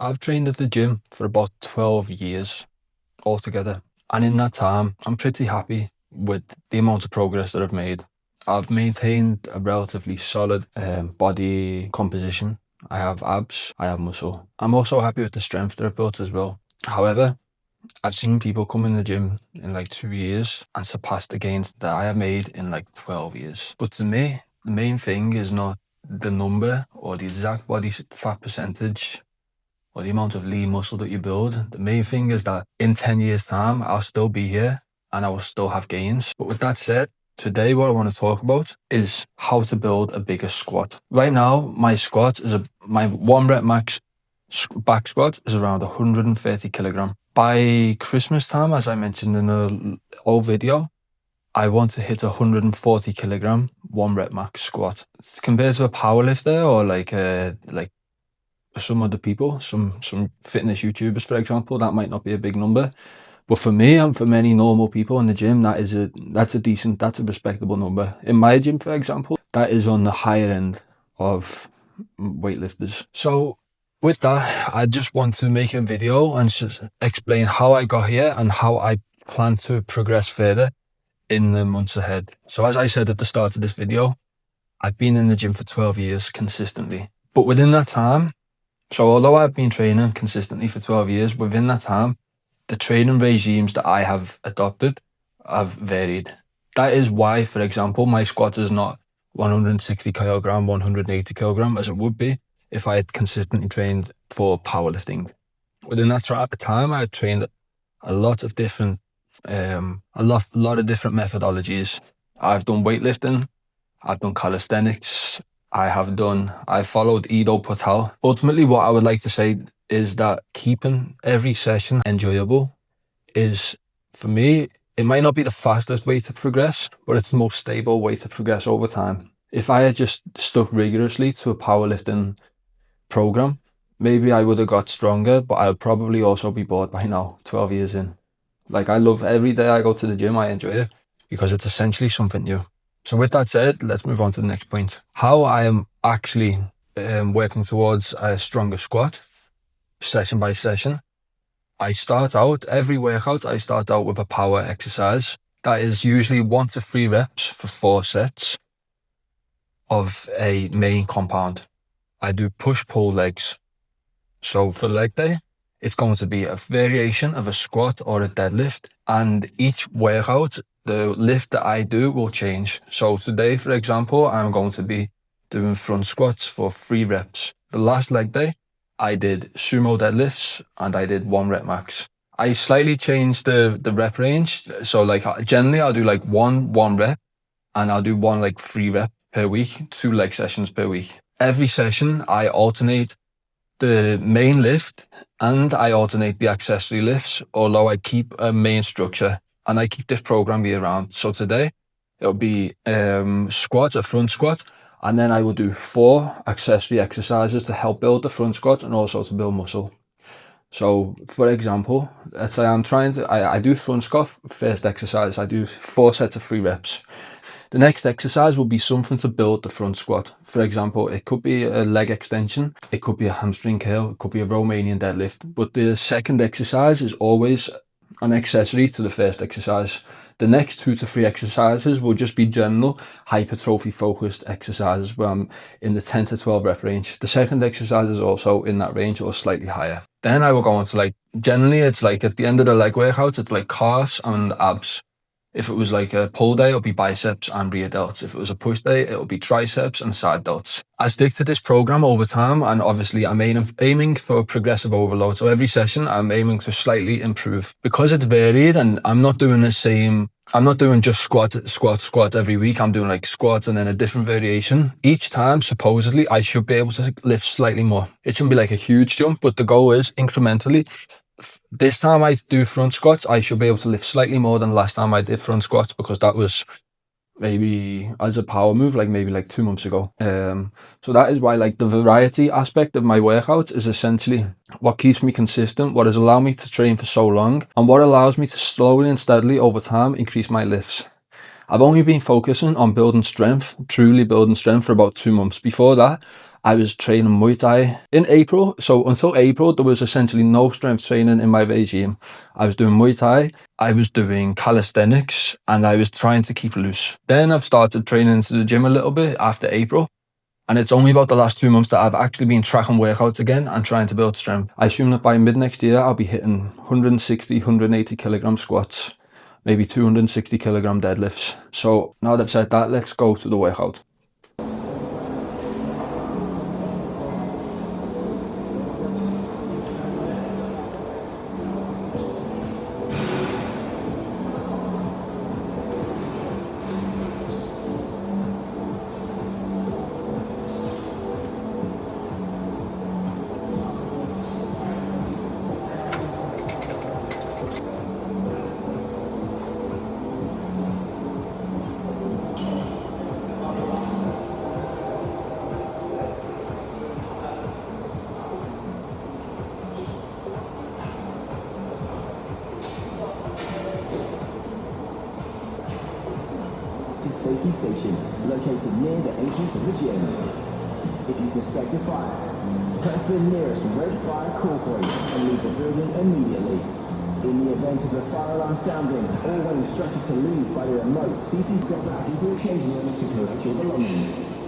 I've trained at the gym for about 12 years altogether. And in that time, I'm pretty happy with the amount of progress that I've made. I've maintained a relatively solid body composition. I have abs, I have muscle. I'm also happy with the strength that I've built as well. However, I've seen people come in the gym in like 2 years and surpass the gains that I have made in like 12 years. But to me, the main thing is not the number or the exact body fat percentage or the amount of lean muscle that you build. The main thing is that in 10 years time, I'll still be here and I will still have gains. But with that said, today what I want to talk about is how to build a bigger squat. Right now, my squat is my 1 rep max back squat is around 130 kilogram. By Christmas time, as I mentioned in an old video, I want to hit 140 kilogram 1 rep max squat. Compared to a power lifter or like some other people, some fitness YouTubers, for example, that might not be a big number. But for me and for many normal people in the gym, that's a respectable number. In my gym, for example, that is on the higher end of weightlifters. So with that, I just want to make a video and just explain how I got here and how I plan to progress further in the months ahead. So as I said at the start of this video, I've been in the gym for 12 years consistently. But within that time, so although I've been training consistently for 12 years, within that time, the training regimes that I have adopted have varied. That is why, for example, my squat is not 160 kilogram, 180 kilogram as it would be if I had consistently trained for powerlifting. Within that time, I had trained a lot of different methodologies. I've done weightlifting, I've done calisthenics, I followed Ido Patel. Ultimately, what I would like to say is that keeping every session enjoyable is, for me, it might not be the fastest way to progress, but it's the most stable way to progress over time. If I had just stuck rigorously to a powerlifting program, maybe I would have got stronger, but I'll probably also be bored by now, 12 years in. Like, I love every day I go to the gym, I enjoy it because it's essentially something new. So with that said, let's move on to the next point. How I am actually working towards a stronger squat, session by session. Every workout, I start out with a power exercise. That is usually 1 to 3 reps for 4 sets of a main compound. I do push-pull legs. So for leg day, it's going to be a variation of a squat or a deadlift. And each workout, the lift that I do will change. So today, for example, I'm going to be doing front squats for 3 reps. The last leg day, I did sumo deadlifts and I did 1 rep max. I slightly changed the rep range. So like generally I'll do like one rep and I'll do 3 rep per week, 2 leg sessions per week. Every session I alternate the main lift and I alternate the accessory lifts, although I keep a main structure and I keep this program year round. So today it'll be a front squat, and then I will do 4 accessory exercises to help build the front squat and also to build muscle. So for example, let's say I do front squat, first exercise, I do 4 sets of 3 reps. The next exercise will be something to build the front squat. For example, it could be a leg extension, it could be a hamstring curl, it could be a Romanian deadlift. But the second exercise is always an accessory to the first exercise. The next 2 to 3 exercises will just be general hypertrophy focused exercises where I'm in the 10 to 12 rep range. The second exercise is also in that range or slightly higher. Then I will go on to generally it's like at the end of the leg workout, it's like calves and abs. If it was like a pull day, it'll be biceps and rear delts. If it was a push day, it'll be triceps and side delts. I stick to this program over time, and obviously I'm aiming for progressive overload. So every session I'm aiming to slightly improve because it's varied, and I'm not doing just squat every week. I'm doing like squats and then a different variation. Each time, supposedly, I should be able to lift slightly more. It shouldn't be like a huge jump, but the goal is incrementally. This time I do front squats, I should be able to lift slightly more than last time I did front squats, because that was maybe as a power move, maybe 2 months ago. So that is why the variety aspect of my workout is essentially what keeps me consistent, what has allowed me to train for so long, and what allows me to slowly and steadily over time increase my lifts. I've only been focusing on truly building strength for about 2 months. Before that, I was training Muay Thai in April. So until April, there was essentially no strength training in my regime. I was doing Muay Thai, I was doing calisthenics, and I was trying to keep loose. Then I've started training into the gym a little bit after April. And it's only about the last 2 months that I've actually been tracking workouts again and trying to build strength. I assume that by mid next year, I'll be hitting 160, 180 kilogram squats, maybe 260 kilogram deadlifts. So now that I've said that, let's go to the workout. Safety station located near the entrance of the gym. If you suspect a fire, press the nearest red fire call point and leave the building immediately. In the event of a fire alarm sounding, or when instructed to leave by the remote, CC's go back into the changing rooms to collect your belongings.